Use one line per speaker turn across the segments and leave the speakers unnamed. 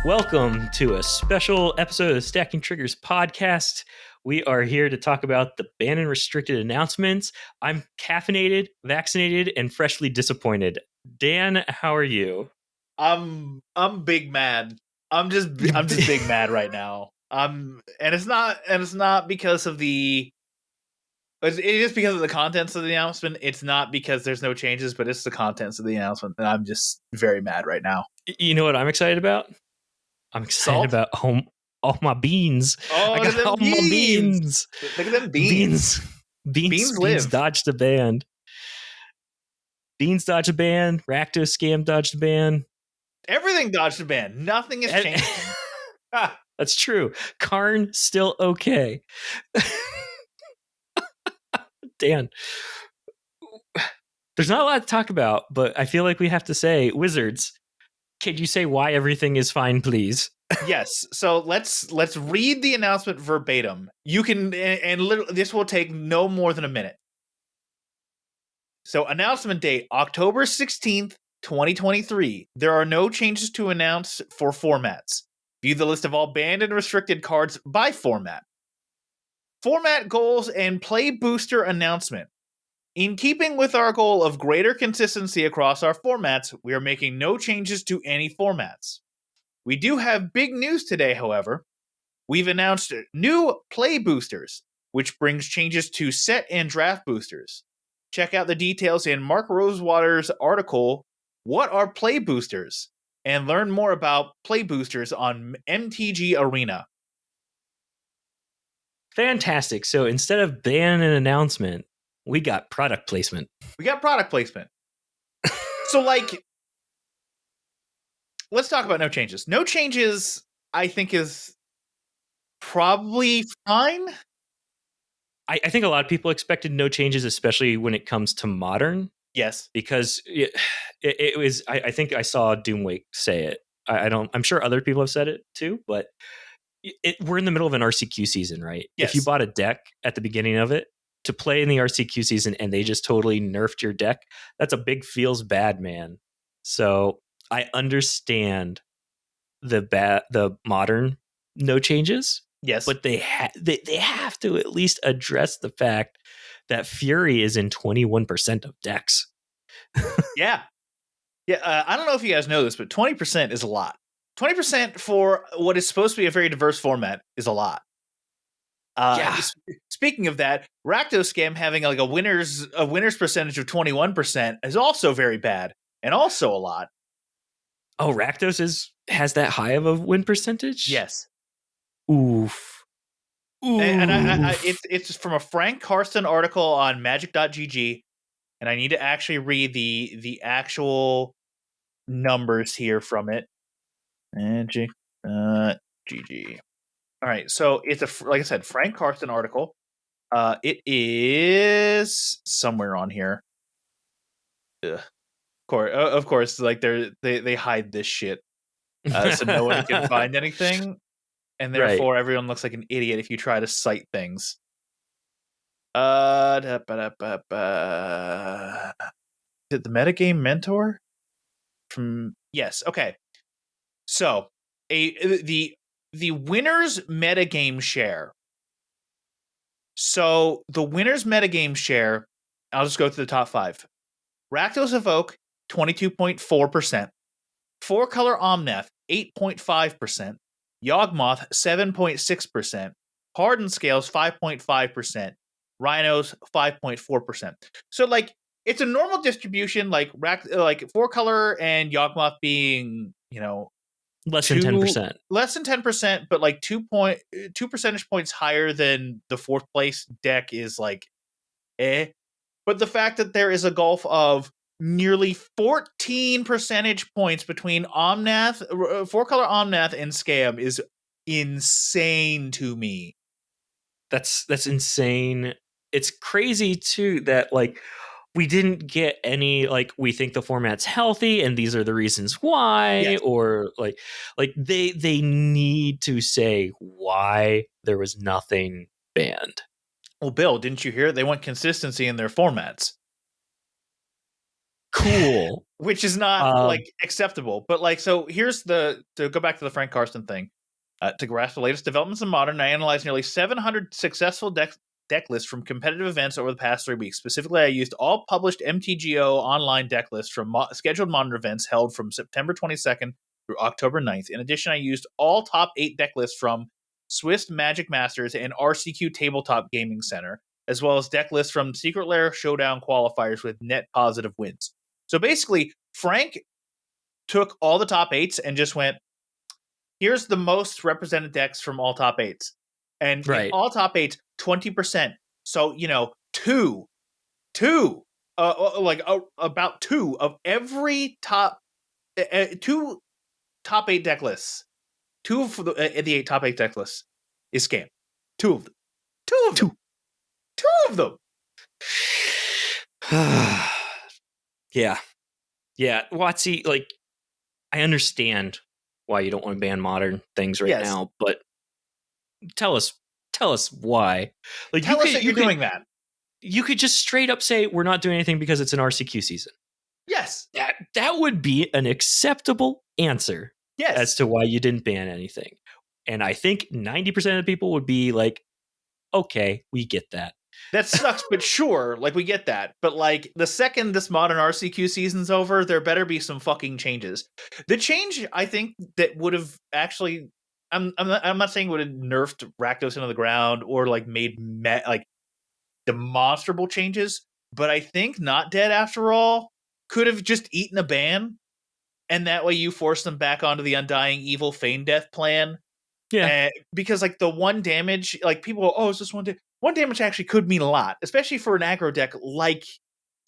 Welcome to a special episode of the Stacking Triggers podcast. We are here to talk about the banned and restricted announcements. I'm caffeinated, vaccinated, and freshly disappointed. Dan, how are you?
I'm big mad. I'm just big mad right now. And it's not because of it is because of the contents of the announcement. It's not because there's no changes, but it's the contents of the announcement, and I'm just very mad right now.
You know what I'm excited about? I'm excited about all my beans.
Oh,
I
look at
got
them
all my beans.
Look at them beans.
Beans
Live.
dodged a ban. Beans dodged a ban. Rakdos scam dodged a ban.
Everything dodged a ban. Nothing is changing.
That's true. Karn still okay. Dan, there's not a lot to talk about, but I feel like we have to say, Wizards, can you say why everything is fine, please?
Yes. So let's read the announcement verbatim. You can, and literally, this will take no more than a minute. So announcement date, October 16th, 2023. There are no changes to announce for formats. View the list of all banned and restricted cards by format. Format goals and play booster announcement. In keeping with our goal of greater consistency across our formats, we are making no changes to any formats. We do have big news today, however. We've announced new play boosters, which brings changes to set and draft boosters. Check out the details in Mark Rosewater's article, What Are Play Boosters? And learn more about play boosters on MTG Arena.
Fantastic. So instead of ban and announcement, we got product placement.
So, let's talk about no changes. No changes, I think, is probably fine.
I think a lot of people expected no changes, especially when it comes to Modern.
Yes.
Because it was, I think I saw Doomwake say it. I'm sure other people have said it too, but we're in the middle of an RCQ season, right?
Yes.
If you bought a deck at the beginning of it to play in the RCQ season and they just totally nerfed your deck, that's a big feels bad, man. So I understand the Modern no changes.
Yes.
But they have to at least address the fact that Fury is in 21% of decks.
Yeah. I don't know if you guys know this, but 20% is a lot. 20% for what is supposed to be a very diverse format is a lot. Speaking of that, Rakdos scam having like a winners percentage of 21% is also very bad and also a lot.
Oh, Rakdos has that high of a win percentage?
Yes.
Oof.
And it's from a Frank Karsten article on magic.gg, and I need to actually read the actual numbers here from it. Magic.gg. All right, so it's like I said, Frank Karsten article. It is somewhere on here. Ugh. Of course, like they hide this shit, so no one can find anything, and therefore everyone looks like an idiot if you try to cite things. Is it the Metagame Mentor? Yes, okay. So the winner's metagame share. So the winner's metagame share, I'll just go through the top 5. Rakdos Evoke, 22.4%. 4-color Omnath, 8.5%. Yawgmoth, 7.6%. Hardened Scales, 5.5%. Rhinos, 5.4%. So, like, it's a normal distribution, like 4-color and Yawgmoth being,
less than 10%.
Less than 10%, but like 2 percentage points higher than the 4th place deck is like, eh. But the fact that there is a gulf of nearly 14 percentage points between Omnath, 4-color Omnath and Scam is insane to me.
That's insane. It's crazy too that like we didn't get any like we think the format's healthy and these are the reasons why. Yes. Or like they need to say why there was nothing banned.
Well, Bill, didn't you hear? They want consistency in their formats.
Cool.
which is not
Um,
like acceptable. But like, so here's to go back to the Frank Karsten thing. To grasp the latest developments in Modern, I analyzed nearly 700 successful deck lists from competitive events over the past 3 weeks. Specifically, I used all published MTGO online deck lists from scheduled Modern events held from September 22nd through October 9th. In addition, I used all top 8 deck lists from Swiss Magic Masters and RCQ Tabletop Gaming Center, as well as deck lists from Secret Lair Showdown qualifiers with net positive wins. So basically, Frank took all the top 8s and just went, here's the most represented decks from all top 8s. And in
right.
all top 8s, 20%. So, about 2 of every two top 8 deck lists. 2 of the 8 top 8 deck lists is scam. 2 of them. 2 of them. 2 of them.
Yeah. Yeah. WotC, like, I understand why you don't want to ban modern things right now, but tell us why. Like,
tell us that you're doing that.
You could just straight up say we're not doing anything because it's an RCQ season.
Yes.
That would be an acceptable answer as to why you didn't ban anything. And I think 90% of the people would be like, okay, we get that.
That sucks, but sure, like, we get that. But like, the second this modern RCQ season's over, there better be some fucking changes. The change, I think, that would have actually, I'm not saying would have nerfed Rakdos into the ground or like made like demonstrable changes, but I think Not Dead After All could have just eaten a ban, and that way you force them back onto the Undying Evil Feign Death plan.
Yeah.
Because like the 1 damage, like people go, oh, it's just 1 damage. 1 damage actually could mean a lot, especially for an aggro deck like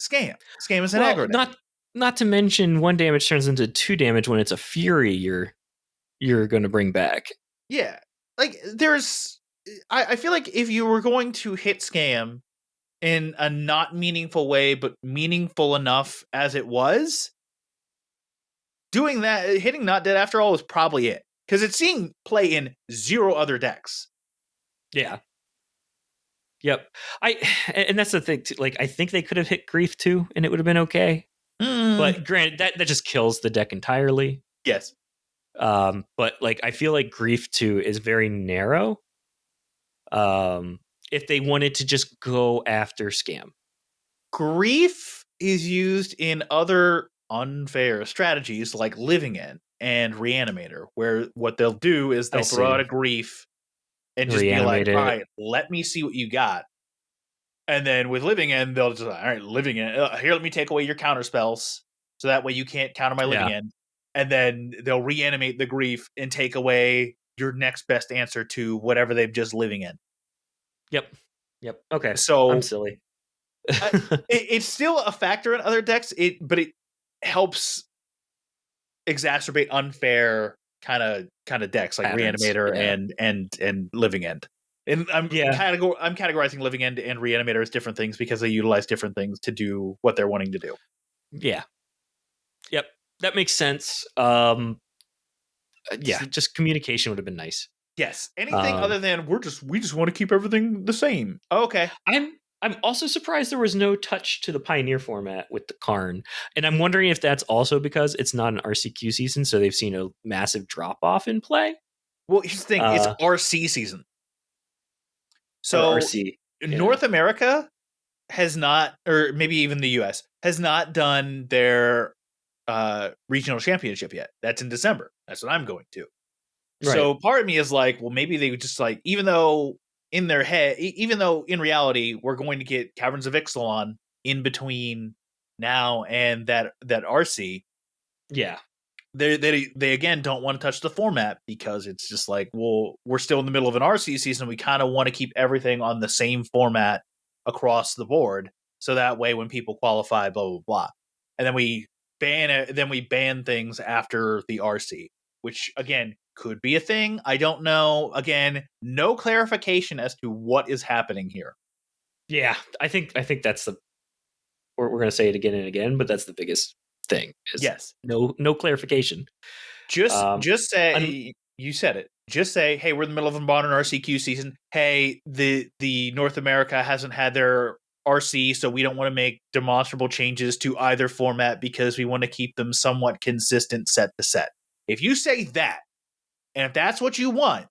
Scam. Scam is an aggro deck.
Not to mention 1 damage turns into 2 damage when it's a Fury you're going to bring back.
Yeah. Like, I feel like if you were going to hit Scam in a not meaningful way, but meaningful enough as it was, doing that, hitting Not Dead After All was probably it. Because it's seeing play in 0 other decks.
Yeah. Yep. And that's the thing too. Like, I think they could have hit Grief too, and it would have been okay. But granted, that just kills the deck entirely.
Yes.
But like, I feel like Grief 2 is very narrow. If they wanted to just go after Scam.
Grief is used in other unfair strategies like Living End and Reanimator, where what they'll do is they'll throw out a Grief and just be like, all right, let me see what you got. And then with Living End, they'll just, all right, Living End, here, let me take away your counter spells. So that way you can't counter my Living End. And then they'll reanimate the Grief and take away your next best answer to whatever they've just Living in.
Yep. Okay.
So
I'm silly.
It's still a factor in other decks, but it helps exacerbate unfair kind of decks like patterns, Reanimator and Living End. And I'm categorizing Living End and Reanimator as different things because they utilize different things to do what they're wanting to do.
Yeah. Yep. That makes sense. Just communication would have been nice.
Yes. Anything other than we just want to keep everything the same. Okay.
I'm also surprised there was no touch to the Pioneer format with the Karn. And I'm wondering if that's also because it's not an RCQ season, so they've seen a massive drop off in play.
Well, here's the thing, it's RC season. So
RC,
North America has not, or maybe even the US, has not done their regional championship yet. That's in December. That's what I'm going to. Right. So part of me is like, well, maybe they would just like, even though in their head, even though in reality we're going to get Caverns of Ixalan in between now and that RC.
Yeah.
They again don't want to touch the format because it's just like, well, we're still in the middle of an RC season. We kind of want to keep everything on the same format across the board. So that way when people qualify, blah, blah, blah. And then we ban things after the RC, which again could be a thing. I don't know. Again, no clarification as to what is happening here.
Yeah, I think that's we're going to say it again and again, but that's the biggest thing.
Yes.
No clarification.
Just say you said it. Just say, hey, we're in the middle of a modern RCQ season. Hey, the North America hasn't had their RC, so we don't want to make demonstrable changes to either format because we want to keep them somewhat consistent set to set. If you say that, and if that's what you want,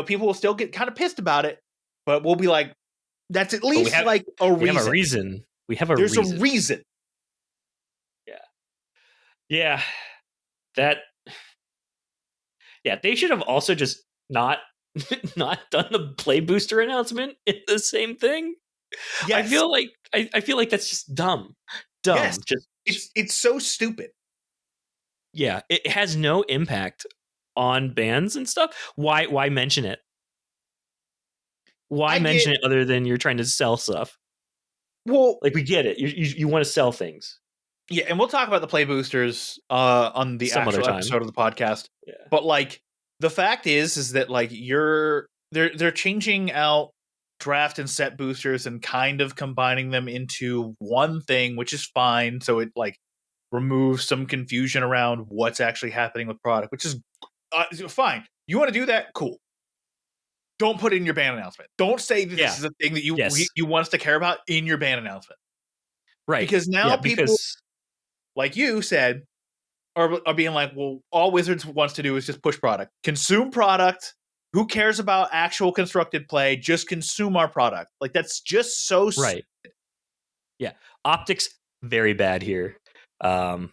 people will still get kind of pissed about it, but we'll be like, that's at
But
least like a
we have a
reason.
reason. We have a
There's
reason.
a reason.
Yeah. That. Yeah, they should have also just not done the play booster announcement in the same thing.
Yes.
I feel like that's just dumb.
Yes.
Just
it's so stupid.
Yeah, it has no impact on bands and stuff. Why mention it? Why mention it other than you're trying to sell stuff?
Well,
like we get it. You want to sell things.
Yeah, and we'll talk about the play boosters on the
Some
actual episode of the podcast.
Yeah.
But like the fact is that like they're changing out draft and set boosters and kind of combining them into one thing, which is fine. So it like removes some confusion around what's actually happening with product, which is fine. You want to do that? Cool. Don't put it in your ban announcement. Don't say that this is a thing that you want us to care about in your ban announcement.
Right.
Because now people, like you said, are being like, well, all Wizards wants to do is just push product. Consume product. Who cares about actual constructed play? Just consume our product. Like, that's just so
right. Yeah. Optics, very bad here. I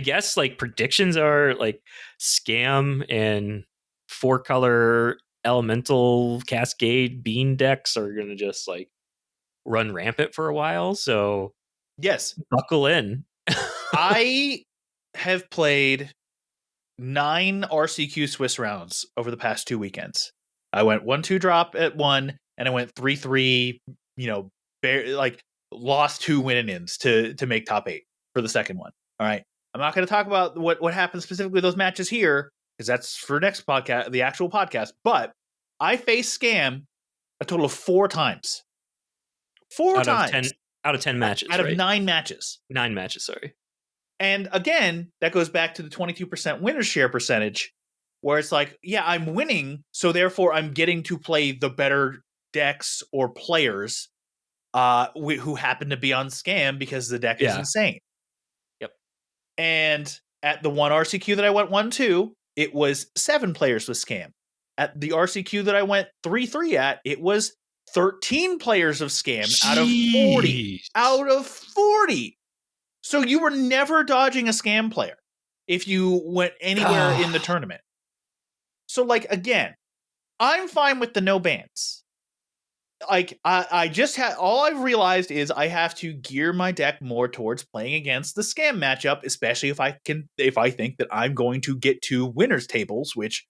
guess like predictions are like Scam and 4-color elemental cascade bean decks are going to just like run rampant for a while. So
yes,
buckle in.
I have played 9 RCQ Swiss rounds over the past 2 weekends. I went 1-2 drop at one, and I went 3-3. Lost 2 win-ins to make top 8 for the second one. All right, I'm not going to talk about what happened specifically with those matches here because that's for next podcast, the actual podcast. But I faced Scam a total of 4 times. 4 times
out of 10 matches.
Out of 9 matches.
9 matches, sorry.
And again, that goes back to the 22% winner's share percentage, where it's like, yeah, I'm winning, so therefore I'm getting to play the better decks or players who happen to be on Scam because the deck is insane.
Yep.
And at the one RCQ that I went 1-2, it was 7 players with Scam. At the RCQ that I went 3-3 at, it was 13 players of Scam.
Jeez.
Out of 40. Out of 40. So you were never dodging a Scam player if you went anywhere in the tournament. So, like, again, I'm fine with the no bans. Like, I just all I've realized is I have to gear my deck more towards playing against the Scam matchup, especially if I think that I'm going to get to winners tables, which,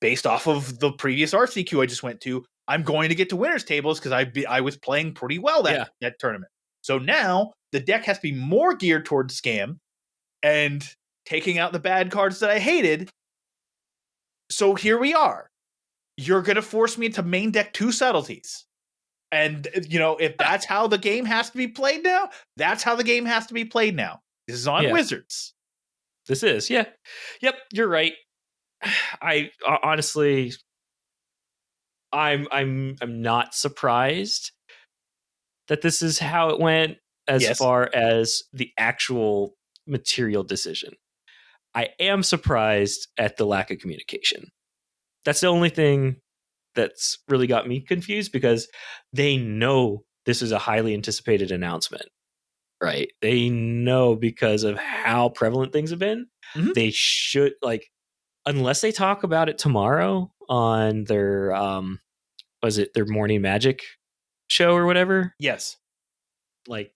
based off of the previous RCQ I just went to, I'm going to get to winners tables because I was playing pretty well that tournament. So now the deck has to be more geared towards Scam and taking out the bad cards that I hated. So here we are. You're going to force me to main deck 2 subtleties. And, if that's how the game has to be played now, that's how the game has to be played now. This is on Wizards.
This is, yeah. Yep, you're right. I honestly, I'm not surprised that this is how it went as far as the actual material decision. I am surprised at the lack of communication. That's the only thing that's really got me confused because they know this is a highly anticipated announcement, right? They know because of how prevalent things have been. Mm-hmm. They should, like, unless they talk about it tomorrow on their their Morning Magic show or whatever.
Yes.
Like,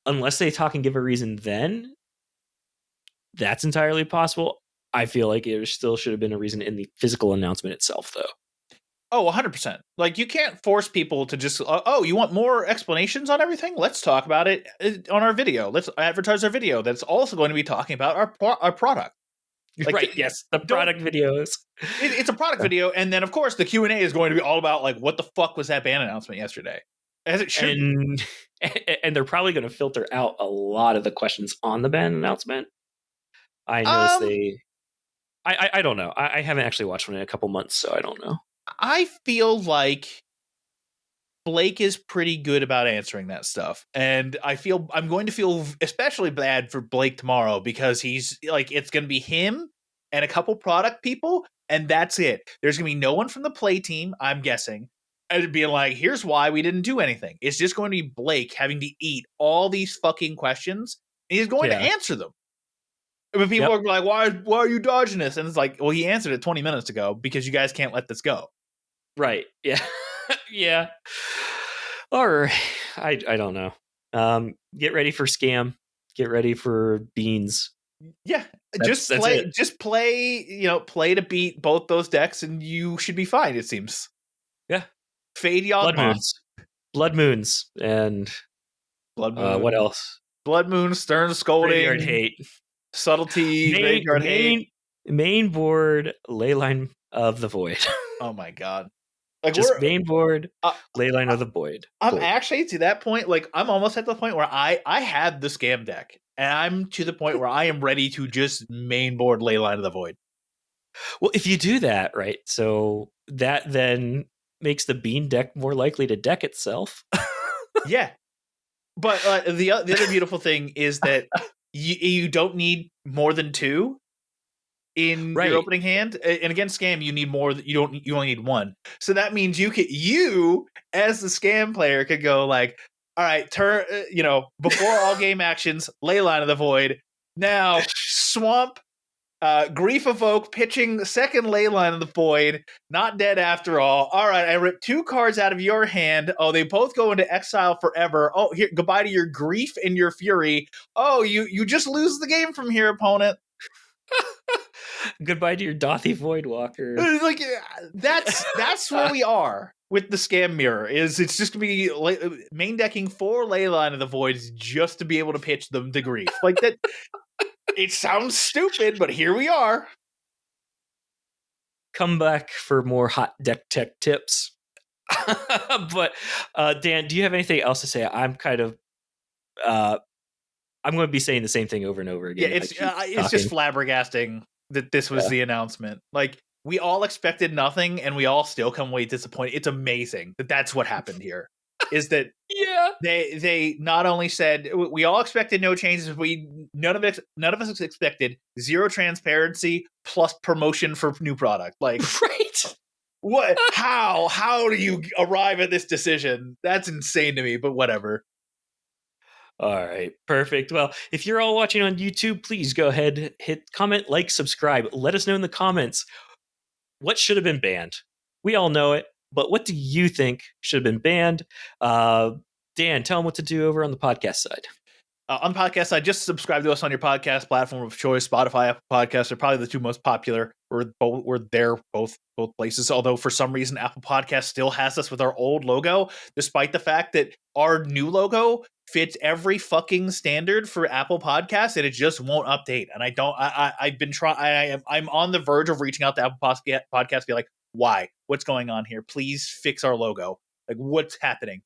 unless they talk and give a reason, then that's entirely possible. I feel like it still should have been a reason in the physical announcement itself, though.
Oh, 100%. Like, you can't force people to just, you want more explanations on everything? Let's talk about it on our video. Let's advertise our video that's also going to be talking about our product.
Like, right, yes, the product videos.
It's a product video, and then, of course, the Q&A is going to be all about, like, what the fuck was that ban announcement yesterday? As it should
be. And they're probably going to filter out a lot of the questions on the ban announcement. I noticed I don't know. I haven't actually watched one in a couple months, so I don't know. I feel like,
Blake is pretty good about answering that stuff. And I'm going to feel especially bad for Blake tomorrow because he's like, it's going to be him and a couple product people, and that's it. There's going to be no one from the play team, I'm guessing. And being like, here's why we didn't do anything. It's just going to be Blake having to eat all these fucking questions, and he's going to
Yeah.
answer them. But people
Yep.
are like, why are you dodging this? And it's like, well, he answered it 20 minutes ago because you guys can't let this go.
Right. Yeah. Yeah. Or I don't know. Get ready for scam. Get ready for beans.
Yeah,
That's it.
just play, play to beat both those decks, and you should be fine. It seems.
Yeah.
Fade
Blood
Yawgmoth,
moons. Blood moons. And
Blood
what
Moon,
else?
Blood Moon, Stern
Graveyard
Scolding,
hate.
Subtlety, Graveyard Hate.
Main board Leyline of the Void.
Oh my god! Like
Just main board
uh,
Leyline of the Void.
I'm actually to that point. Like I'm almost at the point where I had the scam deck, and I'm to the point where I am ready to just main board Leyline of the Void.
Well, if you do that, right, so that then makes the bean deck more likely to deck itself.
Yeah, but the other beautiful thing is that you don't need more than two in your opening hand, and against scam you need more. You only need one. So that means you as the scam player could go like, all right, turn before all game actions, Leyline of the Void. Now swamp. Grief Evoke pitching the second Leyline of the Void, not dead after all. All right, I ripped two cards out of your hand. Oh, they both go into exile forever. Oh, here, goodbye to your grief and your fury. Oh, you just lose the game from here, opponent.
Goodbye to your Dothy Voidwalker.
Like that's where we are with the scam mirror. It's just gonna be main decking 4 Leyline of the Voids just to be able to pitch them to grief. Like that. It sounds stupid, but here we are.
Come back for more hot deck tech tips. But Dan, do you have anything else to say? I'm kind of I'm going to be saying the same thing over and over again.
Yeah, it's just flabbergasting that this was the announcement. Like we all expected nothing, and we all still come away disappointed. It's amazing that that's what happened here. Is that they not only said we all expected no changes, none of us expected zero transparency plus promotion for new product. Like
right.
What? How do you arrive at this decision? That's insane to me, but whatever.
All right, perfect. Well, if you're all watching on YouTube, please go ahead, hit comment, like, subscribe. Let us know in the comments what should have been banned. We all know it, but what do you think should have been banned? Dan, tell them what to do over on the podcast side.
On podcast side, just subscribe to us on your podcast platform of choice. Spotify, Apple Podcasts are probably the two most popular. We're there both places. Although for some reason Apple Podcasts still has us with our old logo, despite the fact that our new logo fits every fucking standard for Apple Podcasts, and it just won't update. And I've been trying. I'm on the verge of reaching out to Apple Podcasts, be like, why? What's going on here? Please fix our logo. Like, what's happening?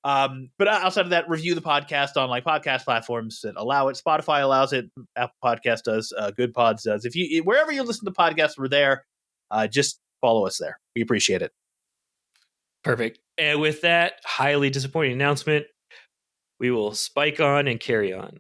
But outside of that, review the podcast on like podcast platforms that allow it. Spotify allows it. Apple Podcast does. Good Pods does. If you wherever you listen to podcasts, we're there. Just follow us there. We appreciate it.
Perfect. And with that highly disappointing announcement, we will spike on and carry on.